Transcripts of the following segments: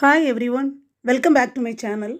Hi everyone, welcome back to my channel.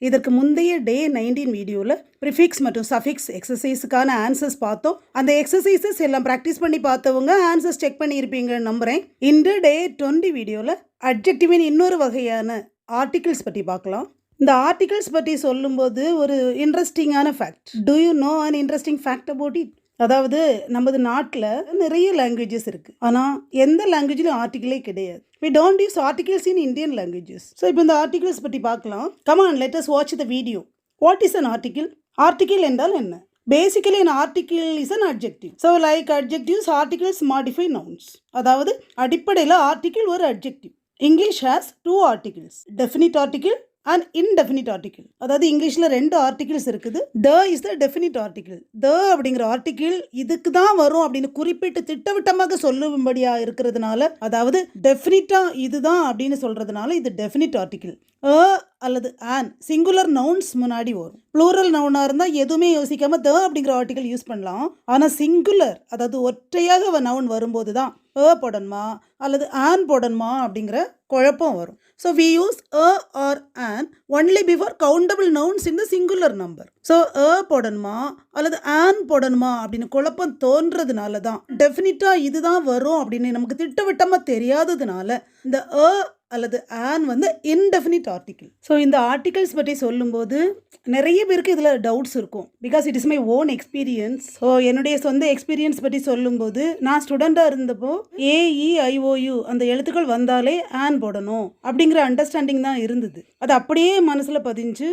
இதற்கு முந்தைய டே 19 வீடியோவில் ப்ரிஃபிக்ஸ் மற்றும் சஃபிக்ஸ் எக்ஸசைஸுக்கான ஆன்சர்ஸ் பார்த்தோம். அந்த எக்ஸசைசஸ் எல்லாம் ப்ராக்டிஸ் பண்ணி பார்த்தவங்க ஆன்சர்ஸ் செக் பண்ணியிருப்பீங்கன்னு நம்புகிறேன். இந்த டே 20 வீடியோவில் அட்ஜெக்டிவின் இன்னொரு வகையான ஆர்டிகிள்ஸ் பற்றி பார்க்கலாம். இந்த ஆர்டிகிள்ஸ் பற்றி சொல்லும்போது ஒரு இன்ட்ரெஸ்டிங்கான fact. To you know an interesting fact about it? அதாவது நமது நாட்டில் நிறைய லாங்குவேஜஸ் இருக்குது, ஆனால் எந்த லாங்குவேஜ்லையும் ஆர்டிகிளே கிடையாது. We don't use articles in Indian languages. So, இப்போ இந்த ஆர்டிகிள்ஸ் பற்றி பார்க்கலாம். Come on, let us watch the video. What is an article? Article என்றால் என்ன? Basically, an article is an adjective. So, like adjectives, articles modify nouns. அதாவது அடிப்படையில் article ஒரு adjective. English has two articles. Definite article and indefinite article. அதாவது இங்கிலீஷில் 2 articles இருக்குது. The is the definite article. The அப்படிங்கிற article இதுக்கு தான் வரும் அப்படின்னு குறிப்பிட்டு திட்டவட்டமாக சொல்லும்படியாக இருக்கிறதுனால, அதாவது டெஃபினிட்டாக இதுதான் அப்படின்னு சொல்கிறதுனால இது டெஃபினிட் ஆர்டிகிள். அல்லது ஆன் சிங்குலர் நவுன்ஸ் முன்னாடி வரும். ப்ளூரல் நவுனாக இருந்தால் எதுவுமே யோசிக்காமல் த அப்படிங்கிற ஆர்டிகிள் யூஸ் பண்ணலாம். ஆனால் சிங்குலர், அதாவது ஒற்றையாக நவுன் வரும்போது தான் போடணுமா அல்லது ஆன் போடணுமா அப்படிங்கிற குழப்பம் வரும். So we use are an only before countable nouns in the singular number. So போடணுமா அல்லது ஆன் போடணுமா அப்படின்னு குழப்பம் தோன்றதுனால தான், டெஃபினிட்டாக இதுதான் வரும் அப்படின்னு நமக்கு திட்டவட்டமாக தெரியாததுனால இந்த அல்லது ஆன் வந்து இன்டெஃபினிட் ஆர்டிகிள். ஸோ இந்த ஆர்டிகிள்ஸ் பற்றி சொல்லும்போது நிறைய பேருக்கு இதில் டவுட்ஸ் இருக்கும். Because it is my own experience. So என்னுடைய சொந்த எக்ஸ்பீரியன்ஸ் பற்றி சொல்லும்போது, நான் ஸ்டூடெண்ட்டாக இருந்தப்போ AEIOU அந்த எழுத்துக்கள் வந்தாலே ஆன் போடணும் அப்படிங்கிற அண்டர்ஸ்டாண்டிங் தான் இருந்தது. அது அப்படியே மனசில் பதிஞ்சு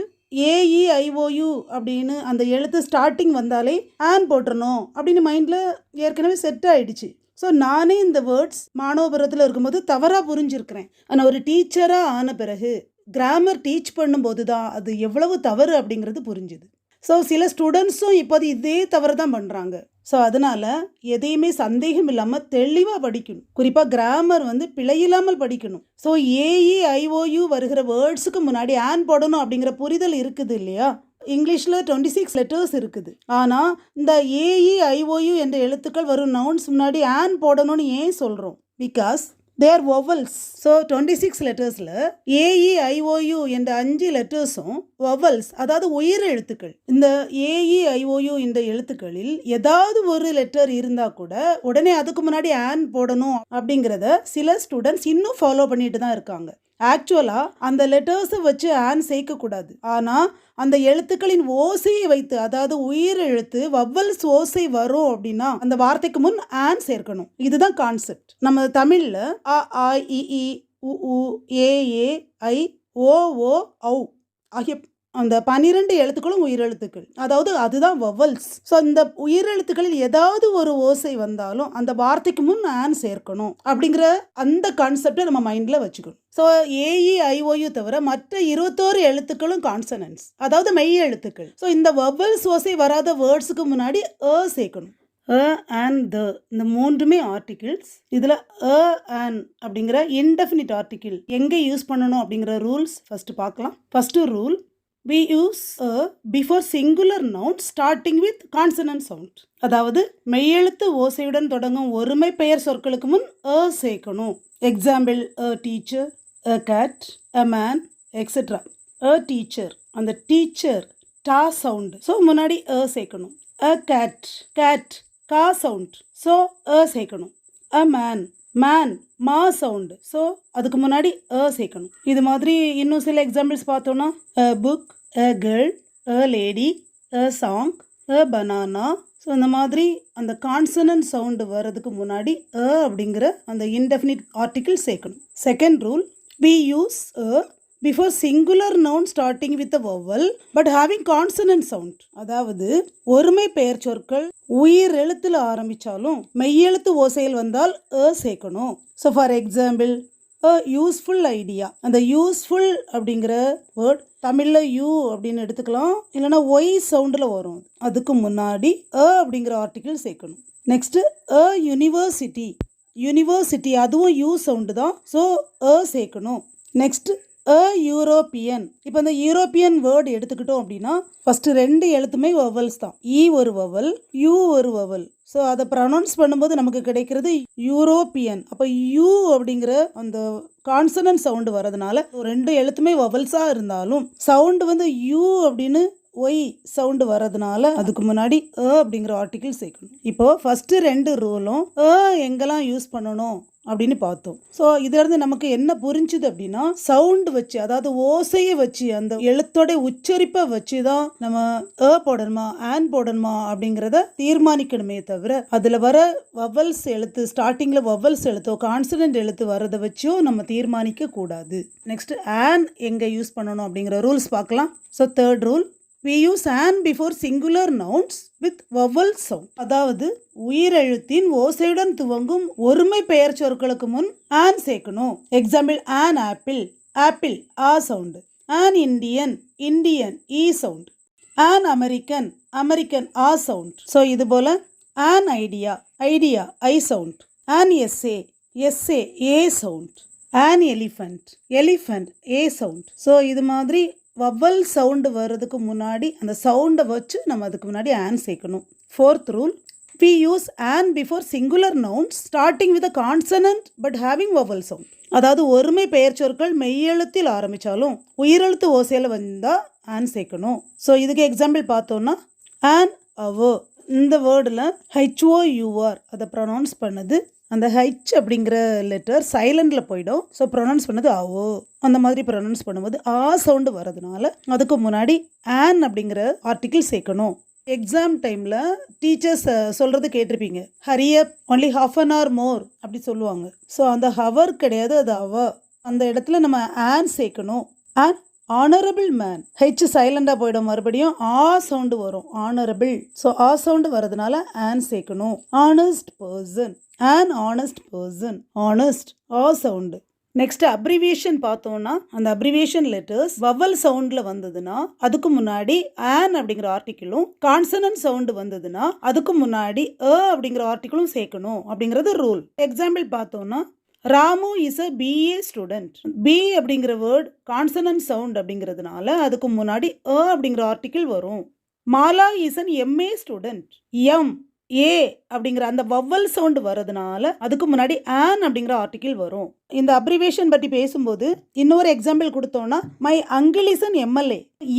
AEIOU அப்படின்னு அந்த எழுத்து ஸ்டார்டிங் வந்தாலே ஆன் போட்டுறணும் அப்படின்னு மைண்டில் ஏற்கனவே செட் ஆகிடுச்சு. ஸோ நானே இந்த வேர்ட்ஸ் மாணவபுரத்தில் இருக்கும்போது தவறாக புரிஞ்சிருக்கிறேன். ஆனால் ஒரு டீச்சராக ஆன பிறகு கிராமர் டீச் பண்ணும்போது தான் அது எவ்வளவு தவறு அப்படிங்கிறது புரிஞ்சுது. ஸோ சில ஸ்டூடெண்ட்ஸும் இப்போது இதே தவறு தான் பண்ணுறாங்க. ஸோ அதனால் எதையுமே சந்தேகம் இல்லாமல் தெளிவாக படிக்கணும். குறிப்பாக கிராமர் வந்து பிழையில்லாமல் படிக்கணும். ஸோ AEIOU வருகிற வேர்ட்ஸுக்கு முன்னாடி ஆன் போடணும் அப்படிங்கிற புரிதல் இருக்குது இல்லையா? இங்கிலீஷில் 26 லெட்டர்ஸ் இருக்குது. ஆனால் இந்த AEIOU என்ற எழுத்துக்கள் வரும் நவுன்ஸ் முன்னாடி ஆன் போடணும்னு ஏன் சொல்கிறோம்? Because there vowels. ஸோ 26 லெட்டர்ஸில் AEIOU என்ற 5 லெட்டர்ஸும் வொவல்ஸ், அதாவது உயிர் எழுத்துக்கள். இந்த AEIOU இந்த எழுத்துக்களில் ஏதாவது ஒரு லெட்டர் இருந்தால் கூட உடனே அதுக்கு முன்னாடி ஆன் போடணும் அப்படிங்கிறத சில ஸ்டூடெண்ட்ஸ் இன்னும் ஃபாலோ பண்ணிட்டு தான் இருக்காங்க. ஆக்சுவலாக அந்த லெட்டர்ஸை வச்சு ஆன் சேர்க்கக்கூடாது. ஆனால் அந்த எழுத்துக்களின் ஓசையை வைத்து, அதாவது உயிர் எழுத்து வவ்வல்ஸ் ஓசை வரும் அப்படின்னா அந்த வார்த்தைக்கு முன் ஆன் சேர்க்கணும். இதுதான் கான்செப்ட். நம்ம தமிழில் அ ஆ இ ஈ உ ஊ ஏ ஏ ஐ ஓ ஓ ஔ ஆகிய அந்த 12 எழுத்துக்களும் உயிரெழுத்துக்கள், அதாவது அதுதான் வவ்வல்ஸ். ஸோ இந்த உயிரெழுத்துக்களில் ஏதாவது ஒரு ஓசை வந்தாலும் அந்த வார்த்தைக்கு முன் ஆன் சேர்க்கணும் அப்படிங்கிற அந்த கான்செப்டை நம்ம மைண்டில் வச்சுக்கணும். ஸோ AEIOU தவிர மற்ற 21 எழுத்துக்களும் கான்சனன்ஸ், அதாவது மெய் எழுத்துக்கள். ஸோ இந்த வவ்வல்ஸ் ஓசை வராத வேர்ட்ஸுக்கு முன்னாடி சேர்க்கணும். அண்ட் த இந்த 3மே ஆர்டிகிள்ஸ். இதில் அண்ட் அப்படிங்கிற இன்டெஃபினிட் ஆர்டிகிள் எங்கே யூஸ் பண்ணணும் அப்படிங்கிற ரூல்ஸ் ஃபஸ்ட்டு பார்க்கலாம். First rule, we use before singular noun starting with consonant sound. அதாவது மெய்யெழுத்து ஓசையுடன் தொடங்கும் ஒருமை பெயர் சொற்களுக்கு முன் சேர்க்கணும். Example a teacher, a cat, a man, etc. a teacher, அந்த டீச்சர் டா சவுண்ட், ஸோ முன்னாடி சேர்க்கணும். a cat, cat கா சவுண்ட், ஸோ சேர்க்கணும். a man, man மா சவுண்டு, ஸோ அதுக்கு முன்னாடி சேர்க்கணும். இது மாதிரி இன்னும் சில எக்ஸாம்பிள்ஸ் பார்த்தோன்னா a book, a girl, a lady, a song, a banana. So இந்த மாதிரி அந்த கான்சனன்ட் சவுண்டு வர்றதுக்கு முன்னாடி அப்படிங்கிற அந்த இன்டெஃபினிட் ஆர்டிகிள் சேர்க்கணும். Second rule, we use before singular noun starting with a vowel but having consonant sound. அதாவது ஒருமை பெயர் சொற்கள் உயிர் எழுத்தில் ஆரம்பித்தாலும் மெய்யெழுத்து ஓசையில் வந்தால் சேர்க்கணும். So for example useful idea, அந்த யூஸ்ஃபுல் அப்படிங்கிற வேர்ட் தமிழில் யூ அப்படின்னு எடுத்துக்கலாம், இல்லைனா ஒய் சவுண்டில் வரும். அதுக்கு முன்னாடி அப்படிங்கிற ஆர்டிகிள் சேர்க்கணும். நெக்ஸ்ட்டு யூனிவர்சிட்டி, யூனிவர்சிட்டி அதுவும் யூ சவுண்டு தான், ஸோ சேர்க்கணும். Next European. இப்போ இந்த யூரோப்பியன் வேர்டு எடுத்துக்கிட்டோம் அப்படின்னா ஃபஸ்ட்டு 2 எழுத்துமே வவல்ஸ் தான். இ ஒரு வவல், யூ ஒரு வவல். ஸோ அதை ப்ரொனவுன்ஸ் பண்ணும்போது நமக்கு கிடைக்கிறது யூரோப்பியன். அப்போ யூ அப்படிங்கிற அந்த கான்சனன்ட் சவுண்டு வரதுனால ரெண்டு எழுத்துமே வவல்ஸாக இருந்தாலும் சவுண்டு வந்து யூ அப்படின்னு ஒய் சவுண்டு வரதுனால அதுக்கு முன்னாடி அப்படிங்கிற ஆர்டிக்கிள் சேர்க்கணும். இப்போ ஃபஸ்ட்டு ரெண்டு ரூலும் எங்கெல்லாம் யூஸ் பண்ணணும் அப்படின்னு பார்த்தோம். ஸோ இதுலேருந்து நமக்கு என்ன புரிஞ்சுது அப்படின்னா சவுண்டு வச்சு, அதாவது ஓசையை வச்சு, அந்த எழுத்தோட உச்சரிப்பை வச்சு தான் நம்ம போடணுமா ஆன் போடணுமா அப்படிங்கிறத தீர்மானிக்கணுமே தவிர அதில் வர வவல்ஸ் எழுத்து, ஸ்டார்டிங்கில் வவல்ஸ் எழுத்தோ கான்சனன்ட் எழுத்து வரதை வச்சோ நம்ம தீர்மானிக்க கூடாது. நெக்ஸ்ட் ஆன் எங்கே யூஸ் பண்ணணும் அப்படிங்கிற ரூல்ஸ் பார்க்கலாம். So third rule, we use an before singular nouns with vowel sound. அதாவது உயிரெழுத்தின் ஓசையுடன் துவங்கும் ஒருமை பெயர் சொற்களுக்கு முன் ஆன் சேர்க்கணும். எக்ஸாம்பிள், an apple, ஆப்பிள் ஆ சவுண்டு. an Indian, இண்டியன் ஈ சவுண்ட். an American, அமெரிக்கன் ஆ சவுண்ட். ஸோ இது போல் an idea, ஐடியா ஐ சவுண்ட். an essay, எஸ்ஏ ஏ சவுண்ட். an elephant, எலிஃபண்ட் ஏ சவுண்ட். ஸோ இது மாதிரி வவல் சவுண்டு வர்றதுக்கு முன்னாடி அந்த சவுண்டை வச்சு நம்ம அதுக்கு முன்னாடி ஆன் சேர்க்கணும். Fourth rule, we use an before singular nouns starting with a consonant but having vowel sound. அதாவது ஒருமை பெயர் சொற்கள் மெய்யெழுத்தில் ஆரம்பித்தாலும் உயிரெழுத்து ஓசையில் வந்தால் ஆன் சேர்க்கணும். ஸோ இதுக்கு எக்ஸாம்பிள் பார்த்தோன்னா an hour, இந்த வேர்டில் HOUR அதை ப்ரொனவுன்ஸ் பண்ணது, அந்த ஹைச் அப்படிங்கிற லெட்டர் சைலண்டில் போயிடும். ஸோ ப்ரொனவுன்ஸ் பண்ணது ஆவோ, அந்த மாதிரி ப்ரொனவுன்ஸ் பண்ணும்போது ஆ சவுண்டு வரதுனால அதுக்கு முன்னாடி ஆன் அப்படிங்கிற ஆர்டிக்கிள் சேர்க்கணும். எக்ஸாம் டைமில் டீச்சர்ஸ் சொல்கிறது கேட்டிருப்பீங்க, ஹரியப் only half an hour more அப்படி சொல்லுவாங்க. ஸோ அந்த ஹவர் கிடையாது, அது அவர். அந்த இடத்துல நம்ம ஆன் சேர்க்கணும். ஆன் ஆனரபிள் மேன், ஹெச் சைலண்டாக போயிடும், மறுபடியும் ஆ சவுண்டு வரும், ஆனரபிள். ஸோ ஆ சவுண்டு வரதுனால ஆன் சேர்க்கணும். Honest person, an honest person, honest ஆ சவுண்டு. நெக்ஸ்ட் அப்ரிவியேஷன் பார்த்தோம்னா அந்த அப்ரிவியேஷன் லெட்டர்ஸ் வவல் சவுண்டில் வந்ததுன்னா அதுக்கு முன்னாடி ஆன் அப்படிங்கிற ஆர்டிக்கிளும், கான்சனன்ட் சவுண்டு வந்ததுன்னா அதுக்கு முன்னாடி அப்படிங்கிற ஆர்டிக்கிளும் சேர்க்கணும் அப்படிங்கிறது ரூல். எக்ஸாம்பிள் பார்த்தோம்னா Ramu is a BA student. B அப்படிங்கிற வேர்ட் கான்சனன்ட் சவுண்ட் அப்படிங்கிறதுனால அதுக்கு முன்னாடி அப்படிங்கிற ஆர்டிக்கிள் வரும். Mala is an MA student. M A அப்படிங்கிற அந்த வவல் சவுண்டு வரதுனால அதுக்கு முன்னாடி ஆன் அப்படிங்கிற ஆர்டிக்கிள் வரும். இந்த அப்ரிவேஷன் பற்றி பேசும்போது இன்னொரு எக்ஸாம்பிள் கொடுத்தோன்னா my uncle is an MLA.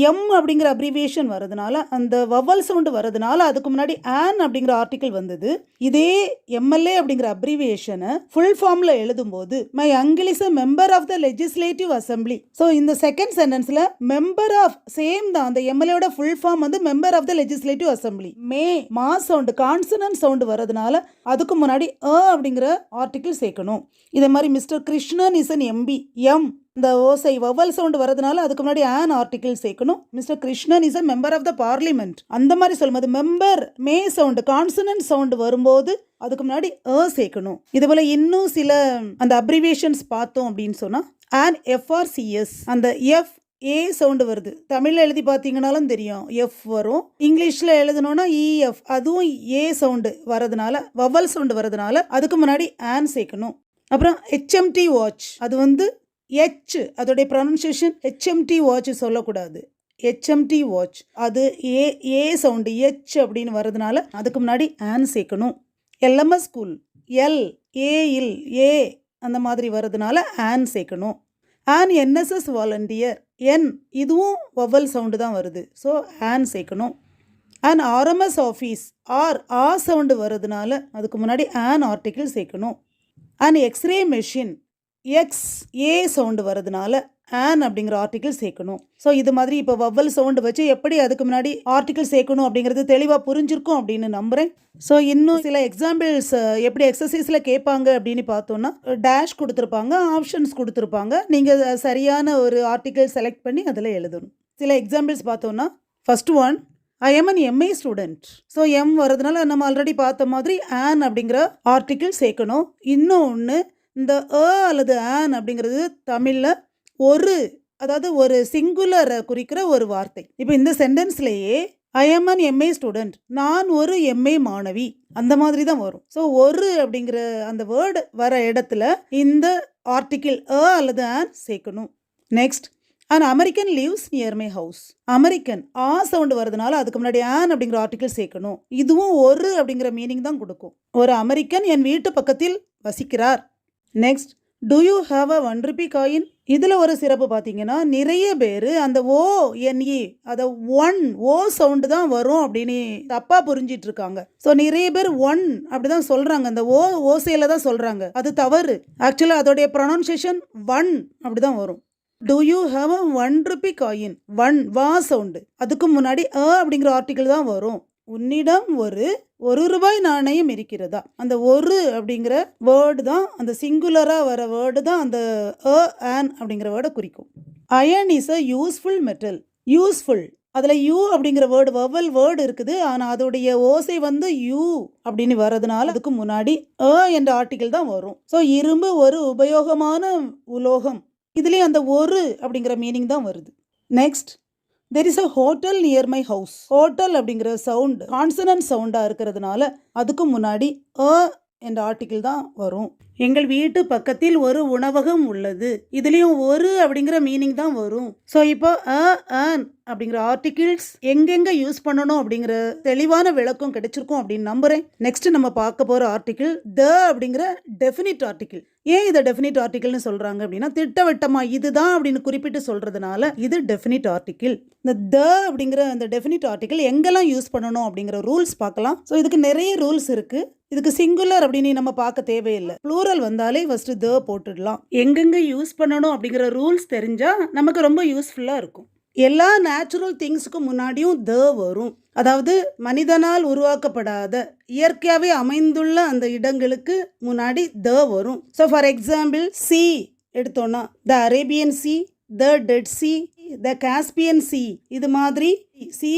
M அப்படிங்கிற அப்ரிவேஷன் வரதுனால அந்த வவல் சவுண்டு வரதுனால அதுக்கு முன்னாடி ஆன் அப்படிங்கிற ஆர்டிக்கிள் வந்தது. இதே எம்எல்ஏ அப்படிங்கிற அப்ரிவேஷனை ஃபுல் ஃபார்மில் எழுதும்போது my uncle is a member of the legislative assembly. So இந்த செகண்ட் சென்டென்ஸில் மெம்பர் ஆஃப் சேம் தான், அந்த எம்எல்ஏயோட ஃபுல் ஃபார்ம் வந்து member of the legislative assembly. மா சவுண்டு கான்சனன்ட் சவுண்டு வரதுனால அதுக்கு முன்னாடி அப்படிங்கிற ஆர்டிக்கிள் சேர்க்கணும். இதே மாதிரி mister Krishnan is an MP. M இந்த ஓசை வவல் சவுண்டு வரதுனால அதுக்கு முன்னாடி ஆன் ஆர்டிக்கிள் சேர்க்கணும். Mister Krishnan is a member of the parliament. அந்த மாதிரி சொல்லும்போது மெம்பர் மே சவுண்டு கான்சனன்ட் சவுண்டு வரும்போது அதுக்கு முன்னாடி சேர்க்கணும். இது போல இன்னும் சில அந்த அப்ரிவேஷன்ஸ் பார்த்தோம் அப்படின்னு சொன்னால் ஆன் எஃப்ஆர்சிஎஸ், அந்த எஃப் ஏ சவுண்டு வருது. தமிழில் எழுதி பார்த்தீங்கன்னாலும் தெரியும் எஃப் வரும். இங்கிலீஷில் எழுதணும்னா இஎஃப், அதுவும் ஏ சவுண்டு வரதுனால வவல் சவுண்டு வரதுனால அதுக்கு முன்னாடி ஆன் சேர்க்கணும். அப்புறம் ஹெச்எம்டி வாட்ச், அது வந்து எச், அதோடைய ப்ரொனன்சியேஷன் ஹெச்எம்டி வாட்ச் சொல்லக்கூடாது, ஹெச்எம்டி வாட்ச். அது ஏ சவுண்டு எச் அப்படின்னு வரதுனால அதுக்கு முன்னாடி ஆன் சேர்க்கணும். எல்எம்எஸ் ஸ்கூல், எல் ஏஇல் ஏ அந்த மாதிரி வரதுனால ஆன் சேர்க்கணும். ஆன் என்எஸ்எஸ் வாலண்டியர், என் இதுவும் வவல் சவுண்டு தான் வருது, ஸோ ஆன் சேர்க்கணும். ஆன் ஆர்எம்எஸ் ஆஃபீஸ், ஆ சவுண்டு வரதுனால அதுக்கு முன்னாடி ஆன் ஆர்டிக்கிள் சேர்க்கணும். ஆன் எக்ஸ்ரே மெஷின், எக்ஸ் ஏ சவுண்டு வரதுனால ஆன் அப்படிங்கிற ஆர்டிக்கிள் சேர்க்கணும். ஸோ இது மாதிரி இப்போ வவல் சவுண்டு வச்சு எப்படி அதுக்கு முன்னாடி ஆர்டிக்கிள் சேர்க்கணும் அப்படிங்கிறது தெளிவாக புரிஞ்சிருக்கும் அப்படின்னு நம்புகிறேன். ஸோ இன்னும் சில எக்ஸாம்பிள்ஸ் எப்படி எக்ஸசைஸில் கேட்பாங்க அப்படின்னு பார்த்தோன்னா டேஷ் கொடுத்துருப்பாங்க, ஆப்ஷன்ஸ் கொடுத்துருப்பாங்க. நீங்கள் சரியான ஒரு ஆர்டிக்கிள் செலக்ட் பண்ணி அதில் எழுதணும். சில எக்ஸாம்பிள்ஸ் பார்த்தோன்னா first one, I am an MA student. So M வரதுனால நம்ம ஆல்ரெடி பார்த்த மாதிரி ஆன் அப்படிங்கிற ஆர்டிக்கிள் சேர்க்கணும். இன்னொன்று, இந்த அல்லது ஆன் அப்படிங்கிறது தமிழில் ஒரு, அதாவது ஒரு சிங்குலரை குறிக்கிற ஒரு வார்த்தை. இப்போ இந்த சென்டென்ஸ்லேயே I am an MA student, நான் ஒரு எம்ஏ மாணவி, அந்த மாதிரி தான் வரும். ஸோ ஒரு அப்படிங்கிற அந்த வேர்டு வர இடத்துல இந்த ஆர்டிக்கிள் அல்லது ஆன் சேர்க்கணும். Next, An American lives near my house. American A sound வருதுனால அதுக்கு முன்னாடி an அப்படிங்கிற ஆர்டிகிள் சேர்க்கணும். இதுவும் ஒரு அப்படிங்கிற மீனிங் தான் கொடுக்கும். ஒரு அமெரிக்கன் என் வீட்டு பக்கத்தில் வசிக்கிறார். Next, do you have a 1 rupee coin? இதில் ஒரு சிறப்பு பார்த்தீங்கன்னா நிறைய பேர் அந்த ஓ என்இ அதை ஒன் ஓ சவுண்டு தான் வரும் அப்படின்னு தப்பாக புரிஞ்சிட்டு இருக்காங்க. ஸோ நிறைய பேர் ஒன் அப்படி தான் சொல்கிறாங்க, அந்த ஓசையில் தான் சொல்கிறாங்க. அது தவறு. ஆக்சுவலாக அதோடைய ப்ரொனன்சியேஷன் ஒன் அப்படி தான் வரும். Do you have a 1 rupee coin? One வா சவுண்டு, அதுக்கு முன்னாடி அப்படிங்கிற ஆர்டிகிள் தான் வரும். உன்னிடம் ஒரு ரூபாய் நாணயம் இருக்கிறதா, அந்த ஒரு அப்படிங்கிற வேர்டு தான், அந்த சிங்குலராக வர வேர்டு தான் அந்த an அப்படிங்கிற வேர்டை குறிக்கும். Iron is a useful metal. Useful, அதில் யூ அப்படிங்கிற வேர்டு வவல் வேர்டு இருக்குது, ஆனால் அதோடைய ஓசை வந்து யூ அப்படின்னு வர்றதுனால அதுக்கு முன்னாடி என்ற ஆர்டிகிள் தான் வரும். ஸோ இரும்பு ஒரு உபயோகமான உலோகம், இதுலேயும் அந்த ஒரு அப்படிங்கிற மீனிங் தான் வருது. Next, there is a hotel near my house. Hotel அப்படிங்கிற சவுண்ட் கான்சனன்ட் சவுண்டாக இருக்கிறதுனால அதுக்கு முன்னாடி என்ற ஆர்டிகிள் தான் வரும். எங்கள் வீட்டு பக்கத்தில் ஒரு உணவகம் உள்ளது, இதுலேயும் ஒரு அப்படிங்கிற மீனிங் தான் வரும். ஸோ இப்போ an அப்படிங்கிற ஆர்டிகிள்ஸ் எங்கெங்கே யூஸ் பண்ணணும் அப்படிங்கிற தெளிவான விளக்கம் கிடைச்சிருக்கும் அப்படின்னு நம்புகிறேன். நெக்ஸ்ட் நம்ம பார்க்க போகிற ஆர்டிகிள் த அப்படிங்கிற டெஃபினிட் ஆர்டிகிள். ஏன் இதை டெஃபினிட் ஆர்டிகிள்னு சொல்கிறாங்க அப்படின்னா திட்டவட்டமாக இதுதான் அப்படின்னு குறிப்பிட்டு சொல்கிறதுனால இது டெஃபினிட் ஆர்டிகிள். இந்த த அப்படிங்கிற அந்த டெஃபினிட் ஆர்டிகிள் எங்கெல்லாம் யூஸ் பண்ணணும் அப்படிங்கிற ரூல்ஸ் பார்க்கலாம். ஸோ இதுக்கு நிறைய ரூல்ஸ் இருக்குது. இதுக்கு சிங்குலர் அப்படின்னு நம்ம பார்க்க தேவையில்லை, ப்ளூரல் வந்தாலே ஃபர்ஸ்ட் த போட்டுடலாம். எங்கெங்க யூஸ் பண்ணணும் அப்படிங்கிற ரூல்ஸ் தெரிஞ்சால் நமக்கு ரொம்ப யூஸ்ஃபுல்லாக இருக்கும். எல்லா நேச்சுரல் திங்ஸுக்கும் முன்னாடியும் த வரும். அதாவது மனிதனால் உருவாக்கப்படாத இயற்கையாகவே அமைந்துள்ள அந்த இடங்களுக்கு முன்னாடி த வரும். ஸோ ஃபார் எக்ஸாம்பிள் சி எடுத்தோன்னா the Arabian Sea, the Dead Sea, the Caspian Sea, இது மாதிரி சி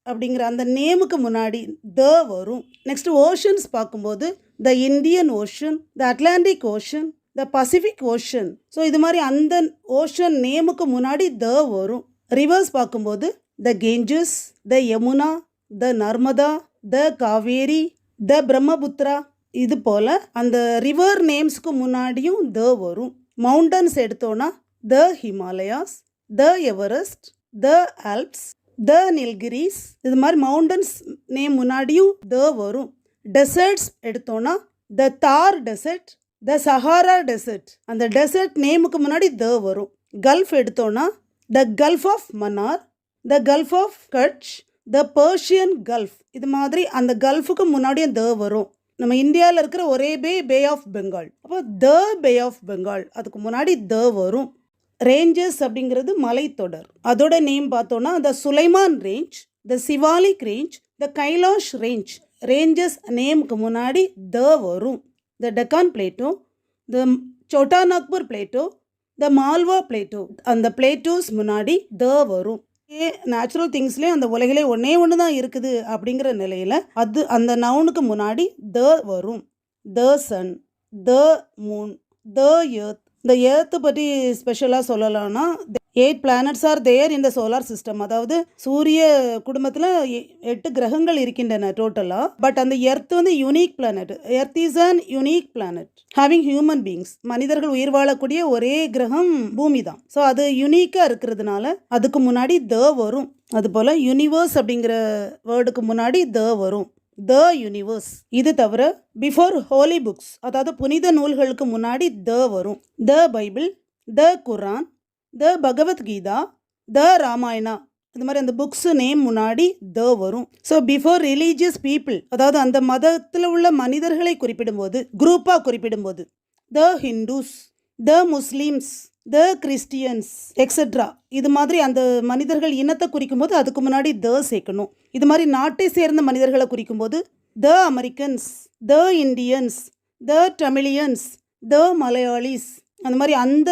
அப்படிங்கிற அந்த நேமுக்கு முன்னாடி த வரும். நெக்ஸ்ட் ஓஷன்ஸ் பார்க்கும்போது the Indian ocean, the Atlantic ocean, the Pacific ocean. So இது மாதிரி அந்த ஓஷன் நேமுக்கு முன்னாடி த வரும். ரிவர்ஸ் பார்க்கும்போது த கெஞ்சஸ், த யமுனா, த நர்மதா, த காவேரி, த பிரம்மபுத்ரா, இது போல் அந்த ரிவர் நேம்ஸ்க்கு முன்னாடியும் த வரும். மவுண்டன்ஸ் எடுத்தோன்னா த ஹிமாலயாஸ், த எவரெஸ்ட், த ஆல்ப்ஸ், த நில்கிரிஸ், இது மாதிரி மவுண்டன்ஸ் நேம் முன்னாடியும் த வரும். டெசர்ட்ஸ் எடுத்தோன்னா the Thar desert, the Sahara desert, அந்த டெசர்ட் நேமுக்கு முன்னாடி த வரும். கல்ஃப் எடுத்தோன்னா the gulf of Mannar, the gulf of Kutch, the Persian gulf, இது மாதிரி அந்த கல்ஃபுக்கு முன்னாடியும் த வரும். நம்ம இந்தியாவில் இருக்கிற ஒரே பே ஆஃப் பெங்கால், அப்போ த பே ஆஃப் பெங்கால், அதுக்கு முன்னாடி த வரும். ரேஞ்சஸ் அப்படிங்கிறது மலைத்தொடர், அதோட நேம் பார்த்தோன்னா த சுலைமான் ரேஞ்ச், த சிவாலிக் ரேஞ்ச், த கைலாஷ் ரேஞ்ச். ரேஞ்சஸ் நேமுக்கு முன்னாடி த வரும். த டெக்கான் பிளேட்டோ, த சோட்டா நாக்பூர் பிளேட்டோ, த மால்வா பிளேட்டோ, அந்த பிளேட்டோஸ் முன்னாடி த வரும். நேச்சுரல் திங்ஸ்லேயும் அந்த உலகிலே ஒன்று தான் இருக்குது அப்படிங்கிற நிலையில் அது அந்த நவுனுக்கு முன்னாடி த வரும். The sun, the moon, the earth. இந்த எர்த்து பற்றி ஸ்பெஷலாக சொல்லலாம்னா 8 planets ஆர் தேர் இந்த சோலார் சிஸ்டம். அதாவது சூரிய குடும்பத்தில் 8 கிரகங்கள் இருக்கின்றன டோட்டலாக. பட் அந்த எர்த் வந்து unique planet. Earth is an unique planet having human beings. மனிதர்கள் உயிர் வாழக்கூடிய ஒரே கிரகம் பூமி தான். ஸோ அது யூனிக்காக இருக்கிறதுனால அதுக்கு முன்னாடி த வரும். அதுபோல் யூனிவர்ஸ் அப்படிங்கிற வேர்டுக்கு முன்னாடி த வரும். The universe. இது தவிர பிஃபோர் ஹோலி புக்ஸ், அதாவது புனித நூல்களுக்கு முன்னாடி த வரும். த பைபிள், த குரான், த பகவத்கீதா, த ராமாயணா, இது மாதிரி அந்த புக்ஸு நேம் முன்னாடி த வரும். ஸோ பிஃபோர் ரிலீஜியஸ் பீப்புள், அதாவது அந்த மதத்தில் உள்ள மனிதர்களை குறிப்பிடும்போது, குரூப்பாக குறிப்பிடும்போது the Hindus, the Muslims, the Christians etcetera, இது மாதிரி அந்த மனிதர்கள் இனத்தை குறிக்கும் போது அதுக்கு முன்னாடி த சேர்க்கணும். இது மாதிரி நாட்டை சேர்ந்த மனிதர்களை குறிக்கும் போது the Americans, the Indians, the Tamilians, the Malayalis, அந்த மாதிரி அந்த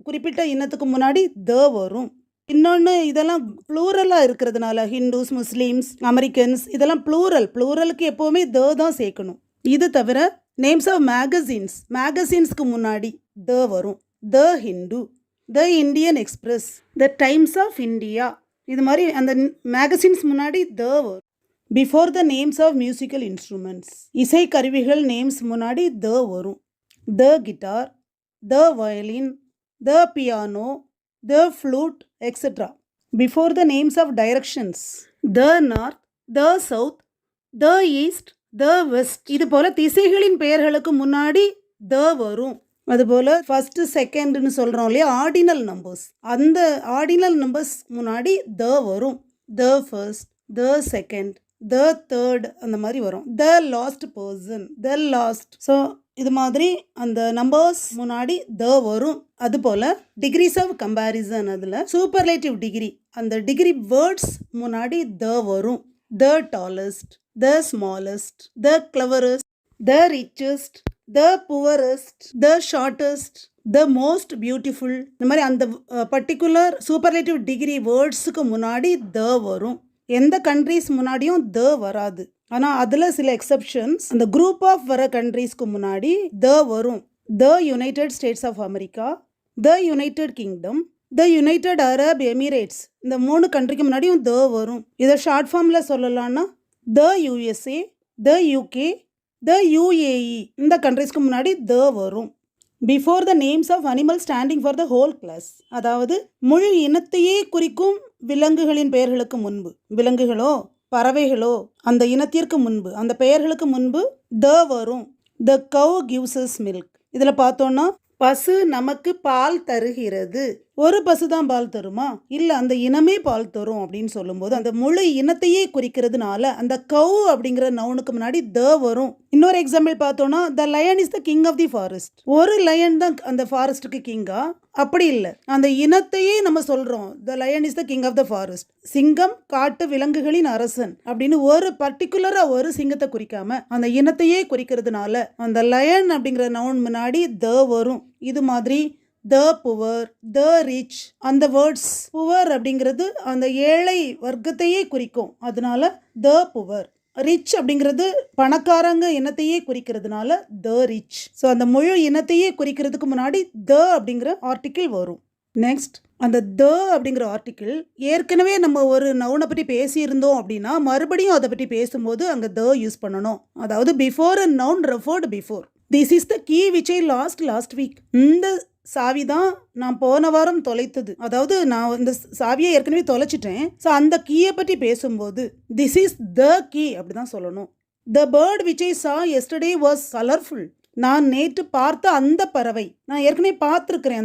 குறிப்பிட்ட இனத்துக்கு முன்னாடி த வரும். இன்னொன்று, இதெல்லாம் ப்ளூரலாக இருக்கிறதுனால ஹிந்துஸ், முஸ்லீம்ஸ், அமெரிக்கன்ஸ் இதெல்லாம் ப்ளூரலுக்கு எப்போவுமே த தான் சேர்க்கணும். இது தவிர நேம்ஸ் ஆஃப் மேகசின்ஸ், மேகசின்ஸ்க்கு முன்னாடி த வரும். The Hindu, the Indian Express, the Times of India, இது மாதிரி அந்த மேகசின்ஸ் முன்னாடி த வரும். Before the names of musical instruments, இசை கருவிகள் நேம்ஸ் முன்னாடி த வரும். The guitar, the violin, the piano, the flute, etc. Before the names of directions, the north, the south, the east, the west, இது போல திசைகளின் பெயர்களுக்கு முன்னாடி the வரும். அதுபோல் first செகண்ட்னு சொல்கிறோம் இல்லையா, ஆர்டினல் நம்பர்ஸ், அந்த ஆர்டினல் நம்பர்ஸ் முன்னாடி த வரும். The first, the second, the third, அந்த மாதிரி வரும். The last person, the last. So இது மாதிரி அந்த நம்பர்ஸ் முன்னாடி த வரும். அதுபோல் டிகிரிஸ் ஆஃப் கம்பேரிசன், அதில் சூப்பர்லேட்டிவ் டிகிரி, அந்த டிகிரி வேர்ட்ஸ் முன்னாடி த வரும். The tallest, the smallest, the cleverest, the richest, the poorest, the shortest, the most beautiful, இந்த மாதிரி அந்த பர்டிகுலர் சூப்பர்லேட்டிவ் டிகிரி வேர்ட்ஸுக்கு முன்னாடி த வரும். எந்த கண்ட்ரீஸ் முன்னாடியும் த வராது. ஆனால் அதில் சில எக்ஸப்ஷன்ஸ், அந்த குரூப் ஆஃப் வர கண்ட்ரீஸ்க்கு முன்னாடி த வரும். The United States of America, the United Kingdom, the United Arab Emirates, இந்த 3 கண்ட்ரிக்கு முன்னாடியும் த வரும். இதை ஷார்ட் ஃபார்மில் சொல்லலான்னா the USA, the UK, the UAE, இந்த கண்ட்ரிஸ்க்கு முன்னாடி த வரும். Before the names of animal standing for the whole class, அதாவது முழு இனத்தையே குறிக்கும் விலங்குகளின் பெயர்களுக்கு முன்பு, விலங்குகளோ பறவைகளோ அந்த இனத்திற்கு முன்பு, அந்த பெயர்களுக்கு முன்பு த வரும். த கவ் கிவ்ஸ் அஸ் மில்க், இதில் பார்த்தோன்னா பசு நமக்கு பால் தருகிறது. ஒரு பசு தான் பால் தருமா? இல்லை, அந்த இனமே பால் தரும் அப்படின்னு சொல்லும்போது அந்த முழு இனத்தையே குறிக்கிறதுனால அந்த கவ் அப்படிங்கிற நவுனுக்கு முன்னாடி த வரும். இன்னொரு எக்ஸாம்பிள் பார்த்தோன்னா, the lion is the king of the forest. ஒரு லயன் தான் அந்த ஃபாரஸ்ட்டுக்கு கிங்கா? அப்படி இல்லை, அந்த இனத்தையே நம்ம சொல்கிறோம், the lion is the king of the forest. சிங்கம் காட்டு விலங்குகளின் அரசன் அப்படின்னு ஒரு பர்டிகுலராக ஒரு சிங்கத்தை குறிக்காம அந்த இனத்தையே குறிக்கிறதுனால அந்த லயன் அப்படிங்கிற நவுன் முன்னாடி த வரும். இது மாதிரி த புவர், த ரிச், அந்த வேர்ட்ஸ் புவர் அப்படிங்கிறது அந்த ஏழை வர்க்கத்தையே குறிக்கும், அதனால த புவர். ரிச் அப்படிங்கிறது பணக்காரங்க இனத்தையே குறிக்கிறதுனால த ரிச். ஸோ அந்த முழு இனத்தையே குறிக்கிறதுக்கு முன்னாடி த அப்படிங்கிற ஆர்டிக்கிள் வரும். நெக்ஸ்ட், அந்த த அப்படிங்கிற ஆர்டிக்கிள் ஏற்கனவே நம்ம ஒரு நவுனை பற்றி பேசியிருந்தோம் அப்படின்னா மறுபடியும் அதை பற்றி பேசும்போது அங்கே த யூஸ் பண்ணணும். அதாவது before a noun referred before. This is the key which I lost week. இந்த சாவி தான் நான் போன வாரம் தொலைத்தது. அதாவது நான் இந்த சாவியை ஏற்கனவே தொலைச்சிட்டேன். ஸோ அந்த கீயை பற்றி பேசும்போது திஸ் இஸ் த கீ அப்படி தான் சொல்லணும். த பேர்ட் விச் ஐ சா எஸ்டர்டே வாஸ் கலர்ஃபுல். நான் நேற்று பார்த்த அந்த பறவை, நான் ஏற்கனவே பார்த்துருக்கிறேன்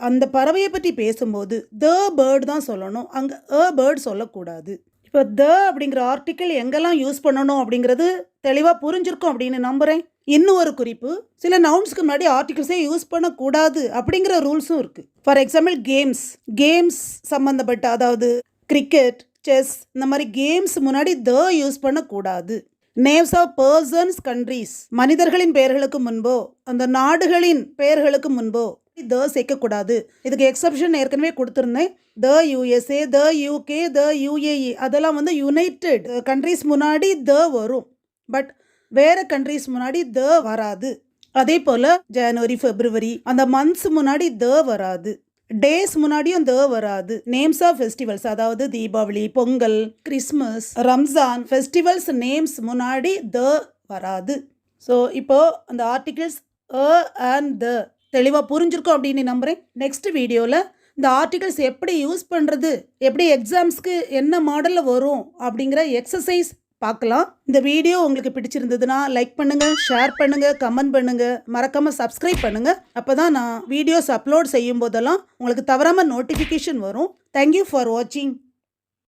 அந்த பறவையை பற்றி பேசும்போது த பேர்டு தான் சொல்லணும், அங்கே அ பேர்டு சொல்லக்கூடாது. இப்போ த அப்படிங்கிற ஆர்டிக்கிள் எங்கெல்லாம் யூஸ் பண்ணணும் அப்படிங்கிறது தெளிவாக புரிஞ்சிருக்கும் அப்படின்னு நம்புகிறேன். இன்னும் ஒரு குறிப்பு, சில நவுன்ஸ்க்கு முன்னாடி ஆர்டிகிள்ஸே யூஸ் பண்ணக்கூடாது அப்படிங்கிற ரூல்ஸும் இருக்குது. ஃபார் எக்ஸாம்பிள் கேம்ஸ் சம்மந்தப்பட்ட, அதாவது கிரிக்கெட், செஸ், இந்த மாதிரி கேம்ஸ் முன்னாடி த யூஸ் பண்ணக்கூடாது. நேம்ஸ் ஆஃப் பர்சன்ஸ், கண்ட்ரீஸ், மனிதர்களின் பெயர்களுக்கு முன்போ அந்த நாடுகளின் பெயர்களுக்கு முன்போ த சேர்க்கக்கூடாது. இதுக்கு எக்ஸப்ஷன் ஏற்கனவே கொடுத்துருந்தேன். த USA, the UK, the UAE, அதெல்லாம் வந்து யுனைடெட் கண்ட்ரீஸ் முன்னாடி த வரும். பட் வேறு கண்ட்ரீஸ் முன்னாடி த வராது. அதே போல் ஜனவரி, ஃபெப்ரவரி அந்த மந்த்ஸ் முன்னாடி த வராது. டேஸ் முன்னாடியும் த வராது. நேம்ஸ் ஆஃப் ஃபெஸ்டிவல்ஸ், அதாவது Deepavali, Pongal, Christmas, Ramzan festivals names முன்னாடி த வராது. ஸோ இப்போது அந்த ஆர்டிகிள்ஸ் அ அண்ட் த தெளிவாக புரிஞ்சிருக்கும் அப்படின்னு நம்புகிறேன். நெக்ஸ்ட் வீடியோவில் இந்த ஆர்டிகிள்ஸ் எப்படி யூஸ் பண்ணுறது, எப்படி எக்ஸாம்ஸ்க்கு என்ன மாடலில் வரும் அப்படிங்கிற எக்ஸசைஸ் பார்க்கலாம். இந்த வீடியோ உங்களுக்கு பிடிச்சிருந்ததுன்னா லைக் பண்ணுங்கள், ஷேர் பண்ணுங்கள், கமெண்ட் பண்ணுங்கள், மறக்காமல் சப்ஸ்கிரைப் பண்ணுங்கள். அப்போ தான் நான் வீடியோஸ் அப்லோட் செய்யும் போதெல்லாம் உங்களுக்கு தவறாமல் நோட்டிஃபிகேஷன் வரும். தேங்க்யூ ஃபார் வாட்சிங்.